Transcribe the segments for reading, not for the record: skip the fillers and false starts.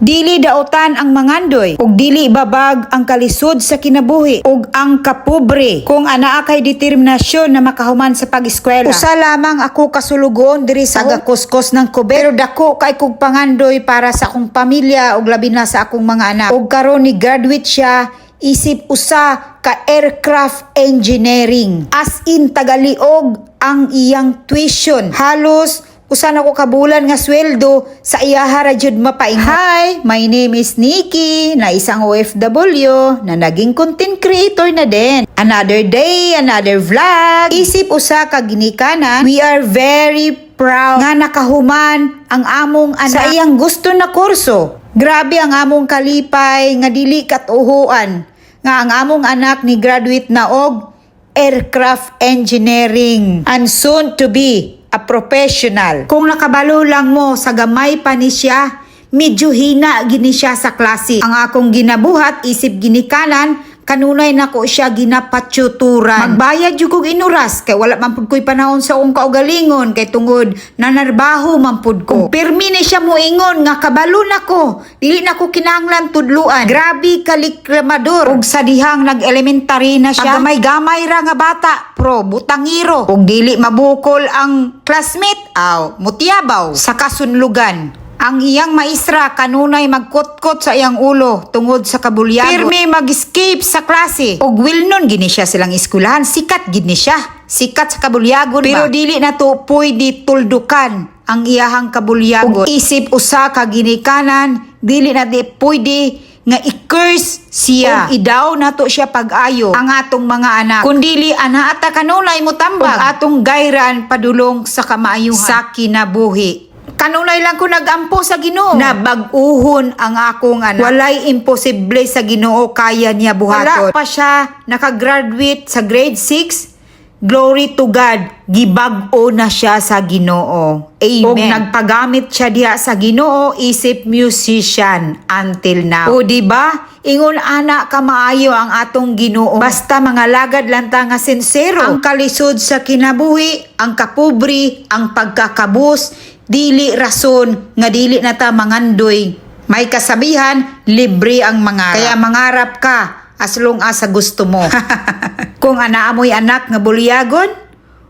Dili daotan ang mangandoy, ug dili babag ang kalisod sa kinabuhi, ug ang kapobre kung anaa kay determinasyon na makahuman sa pag-eskwela. Usa lamang ako kasulugon diri sa gakuskos ng Kuber, pero dako kay kog pangandoy para sa akong pamilya ug labi na sa akong mga anak. Ug karon ni graduate siya isip usa ka aircraft engineering. As in tagaliog ang iyang tuition. Halos usa na ko kabulan nga sweldo sa iyaha ra jud mapaingon. Hi, my name is Nikki, na isang OFW na naging content creator na din. Another day, another vlog. Isip usa ka ginikanan, we are very proud nga nakahuman ang among anak sa iyang gusto na kurso. Grabe ang among kalipay nga dili katuhuan nga ang among anak ni graduate na og aircraft engineering and soon to be a professional. Kung nakabalo lang mo sa gamay pa ni siya, medyo hina gini siya sa klase. Ang akong ginabuhat isip ginikanan, kanunay nako siya ginapatyuturan. Magbayad jud kog inuras kay wala man pud ko'y panahon sa akong kaugalingon kay tungod nanarbaho man pud ko. Pirmi ni siya moingon nga kabalo nako, dili nako kinahanglan tudluan. Grabe kalikramador. Ug sa dihang nag-elementary na siya, gamay ra nga bata, pro butangiro. Ug dili mabukol ang classmate, mutiabaw sa kasunlugan. Ang iyang maestra kanunay magkotkot sa iyang ulo tungod sa kabulyagon. Pirmi mag-escape sa klase. Og wilnon gini siya silang eskwelahan, sikat gini siya. Sikat sa kabulyagon. Pero dili na to pwede tuldukan ang iyahang kabulyagon. Og isip usa ka ginikanan, dili na di pwede nga i-curse siya. Og idaw nato siya pag-ayo ang atong mga anak. Kundili anaata kanunay mo tambag. Og atong gayran padulong sa kamaayuhan sa kinabuhi. Kanunay lang ko nagampo sa Ginoo na bag-uhon ang akong anak. Walay imposible sa Ginoo, kaya niya buhaton. Wala pa siya nakagraduate sa grade 6. Glory to God, gibag-o na siya sa Ginoo. Amen. Og nagpagamit siya diha sa Ginoo, isip musician until now. O diba? Ingon ana ka maayo ang atong Ginoo. Basta mga lagad lang ta nga sincero. Ang kalisod sa kinabuhi, ang kapubri, ang pagkakabus, dili rason nga dili na ta mangandoy. May kasabihan, libre ang mangarap. Kaya mangarap ka as long as sa gusto mo. Kung anaa mo'y anak nga bulyagon,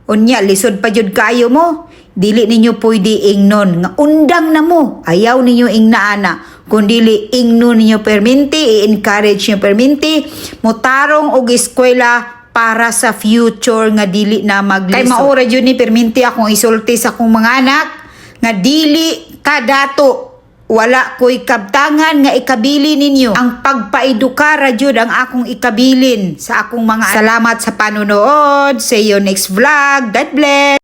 unya lisod pa jud kayo mo, dili ninyo pwede ingnon nga undang na mo. Ayaw ninyo ingnaana. Kung dili ingnon ninyo perminti, i-encourage nyo perminti, mutarong og eskwela para sa future nga dili na maglisod. Kay maura jud ni perminti akong isulti sa akong mga anak nga dili kadato wala ko'y kabtangan nga ikabili ninyo. Ang pagpaedukara jud ang akong ikabilin sa akong mga. Salamat sa panunood. See you next vlog. God bless.